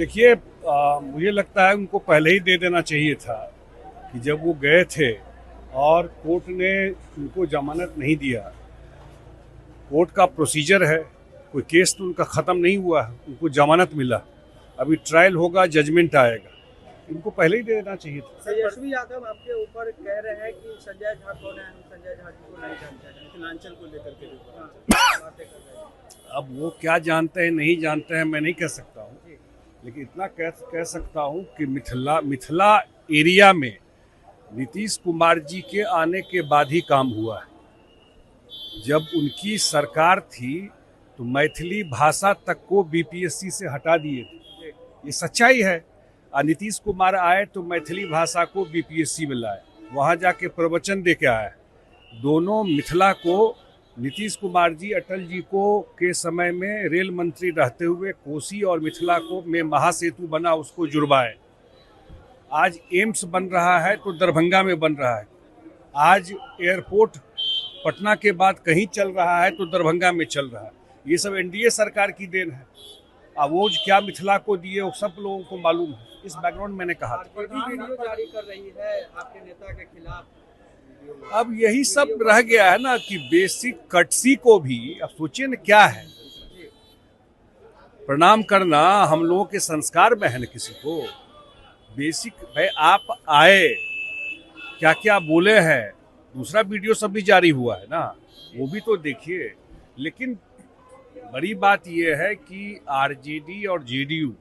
देखिए, मुझे लगता है उनको पहले ही दे देना चाहिए था कि जब वो गए थे और कोर्ट ने उनको जमानत नहीं दिया। कोर्ट का प्रोसीजर है, कोई केस तो उनका ख़त्म नहीं हुआ है, उनको जमानत मिला, अभी ट्रायल होगा, जजमेंट आएगा, इनको पहले ही दे देना चाहिए था। तेजस्वी यादव आपके ऊपर कह रहे हैं कि संजय झा कौन है, हम संजय झा जी को नहीं जानते हैं, मिथिलांचल को लेकर के बातें कर रहे हैं। अब वो क्या जानते हैं नहीं जानते हैं मैं नहीं कह सकता हूँ, लेकिन इतना कह सकता हूँ कि मिथिला एरिया में नीतीश कुमार जी के आने के बाद ही काम हुआ है। जब उनकी सरकार थी तो मैथिली भाषा तक को बीपीएससी से हटा दिए थे, ये सच्चाई है। नीतीश कुमार आए तो मैथिली भाषा को बीपीएससी में लाए, वहाँ जाके प्रवचन दे के आए। दोनों मिथिला को नीतीश कुमार जी अटल जी को के समय में रेल मंत्री रहते हुए कोसी और मिथिला को में महासेतु बना, उसको जुड़वाए। आज एम्स बन रहा है तो दरभंगा में बन रहा है। आज एयरपोर्ट पटना के बाद कहीं चल रहा है तो दरभंगा में चल रहा है। ये सब एनडीए सरकार की देन है। अब वो क्या मिथिला को दिए वो सब लोगों को मालूम है। इस बैकग्राउंड मैंने कहा था। वीडियो जारी कर रही है आपके नेता के खिलाफ। अब यही सब रह गया है ना कि बेसिक कटसी को भी अब सोचिए ना क्या है। प्रणाम करना हम लोगों के संस्कार में है ना। किसी को बेसिक भाई आप आए क्या क्या बोले हैं, दूसरा वीडियो सब भी जारी हुआ है ना, वो भी तो देखिए। लेकिन बड़ी बात यह है कि आरजेडी और जेडीयू,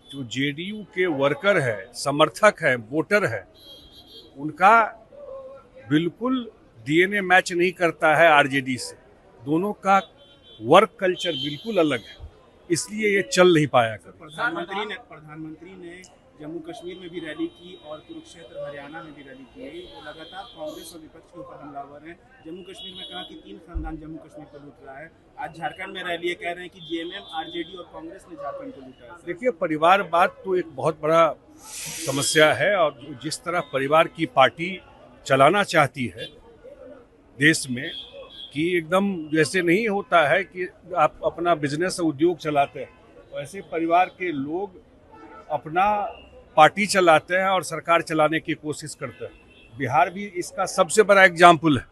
जो जेडीयू के वर्कर है, समर्थक है, वोटर है, उनका बिल्कुल डीएनए मैच नहीं करता है आरजेडी से। दोनों का वर्क कल्चर बिल्कुल अलग है, इसलिए ये चल नहीं पाया कभी। प्रधानमंत्री ने जम्मू कश्मीर में भी रैली की और कुरुक्षेत्र हरियाणा में भी रैली की। वो लगातार कांग्रेस और विपक्ष के ऊपर हमलावर हैं। जम्मू कश्मीर में कहा कि 3 खानदान जम्मू कश्मीर को लूट रहा है। आज झारखंड में रैली कह रहे हैं कि जेएमएम, आरजेडी और कांग्रेस ने झारखंड को लूटा है। देखिए, परिवारवाद तो एक बहुत बड़ा समस्या है और जिस तरह परिवार की पार्टी चलाना चाहती है देश में कि एकदम जैसे नहीं होता है कि आप अपना बिजनेस उद्योग चलाते हैं, वैसे परिवार के लोग अपना पार्टी चलाते हैं और सरकार चलाने की कोशिश करते हैं। बिहार भी इसका सबसे बड़ा एग्जाम्पल है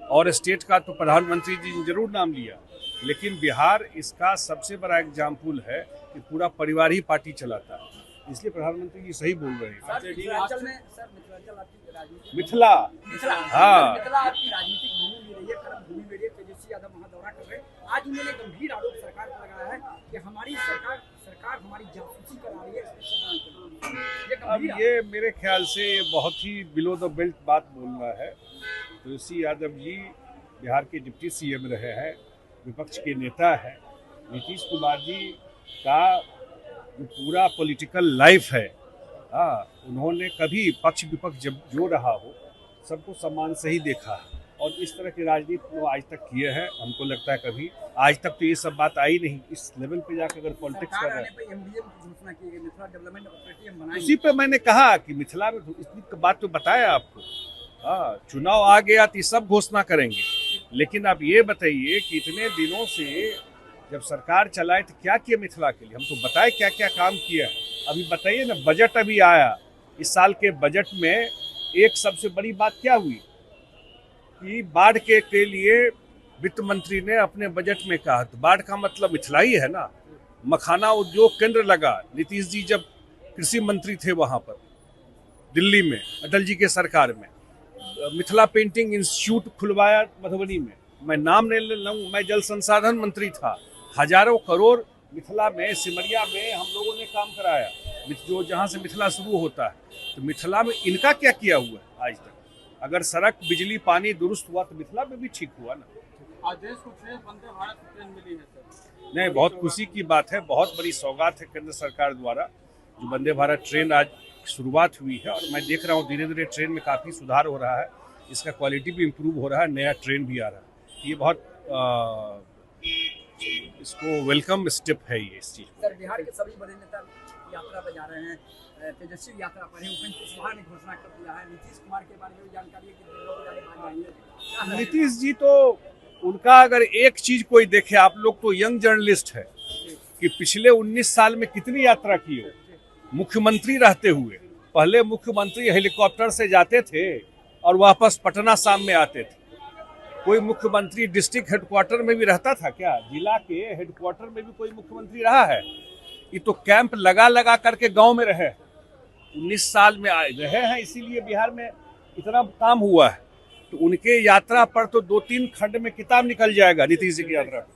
और स्टेट का तो प्रधानमंत्री जी ने जरूर नाम लिया, लेकिन बिहार इसका सबसे बड़ा एग्जाम्पल है कि पूरा परिवार ही पार्टी चलाता है। इसलिए प्रधानमंत्री जी सही बोल रहे हैं। मिथिला हाँ, मिथिला आपकी राजनीतिक भूमि ले रही है, कर्म भूमि ले रही है। तेजस्वी यादव वहाँ दौरा कर रहे हैं। आज उन्होंने गंभीर आरोप सरकार पर लगाया है कि हमारी सरकार हमारी जासूसी करा रही है। अब ये मेरे ख्याल से ये बहुत ही बिलो द बेल्ट बात बोलना है। तेजस्वी यादव जी बिहार के डिप्टी सीएम रहे हैं, विपक्ष के नेता है। नीतीश कुमार जी का जो पूरा पॉलिटिकल लाइफ है, उन्होंने कभी पक्ष विपक्ष जब जो रहा हो सबको सम्मान से ही देखा है और इस तरह की राजनीति वो आज तक किए हैं। हमको लगता है कभी आज तक तो ये सब बात आई नहीं। इस लेवल पे जाकर अगर पॉलिटिक्स कर रहे हैं, उसी पे मैंने कहा कि मिथिला में इतनी बात तो बताया आपको। चुनाव आ गया तो सब घोषणा करेंगे, लेकिन आप ये बताइए कि इतने दिनों से जब सरकार चलाए तो क्या किया मिथिला के लिए, हम तो बताए क्या क्या काम किया। अभी बताइए ना, बजट अभी आया, इस साल के बजट में एक सबसे बड़ी बात क्या हुई कि बाढ़ के लिए वित्त मंत्री ने अपने बजट में कहा, तो बाढ़ का मतलब मिथिला ही है ना। मखाना उद्योग केंद्र लगा, नीतीश जी जब कृषि मंत्री थे वहां पर दिल्ली में अटल जी के सरकार में। मिथिला पेंटिंग इंस्टीट्यूट खुलवाया मधुबनी में, मैं नाम नहीं लूँ, मैं जल संसाधन मंत्री था। हजारों करोड़ मिथिला में, सिमरिया में हम लोगों ने काम कराया, जो जहाँ से मिथिला शुरू होता है। तो मिथिला में इनका क्या किया हुआ है आज तक? अगर सड़क, बिजली, पानी दुरुस्त हुआ तो मिथिला में भी ठीक हुआ ना। आज देश को वंदे भारत ट्रेन मिली है सर। नहीं, बहुत खुशी की बात है, बहुत बड़ी सौगात है केंद्र सरकार द्वारा जो वंदे भारत ट्रेन आज शुरुआत हुई है। और मैं देख रहा हूँ धीरे धीरे ट्रेन में काफ़ी सुधार हो रहा है, इसका क्वालिटी भी इम्प्रूव हो रहा है, नया ट्रेन भी आ रहा है। ये बहुत इसको वेलकम स्टेप है ये इस चीज़। सर, बिहार के सभी बड़े नेता यात्रा पर जा रहे हैं, तेजस्वी यात्रा पर है, उपेंद्र कुशवाहा ने घोषणा कर दिया है। नीतीश कुमार के बारे में जानकारी है कि दिल्ली को जाने वाले हैं। नीतीश जी तो उनका अगर एक चीज कोई देखे, आप लोग तो यंग जर्नलिस्ट है, कि पिछले 19 साल में कितनी यात्रा की हो। मुख्यमंत्री रहते हुए। पहले मुख्यमंत्री हेलीकॉप्टर से जाते थे और वापस पटना शाम में आते थे। कोई मुख्यमंत्री डिस्ट्रिक्ट हेडक्वार्टर में भी रहता था क्या? जिला के हेडक्वार्टर में भी कोई मुख्यमंत्री रहा है? ये तो कैंप लगा लगा करके गांव में रहे, 19 साल में रहे हैं, इसीलिए बिहार में इतना काम हुआ है। तो उनके यात्रा पर तो 2-3 खंड में किताब निकल जाएगा नीतीश जी की यात्रा।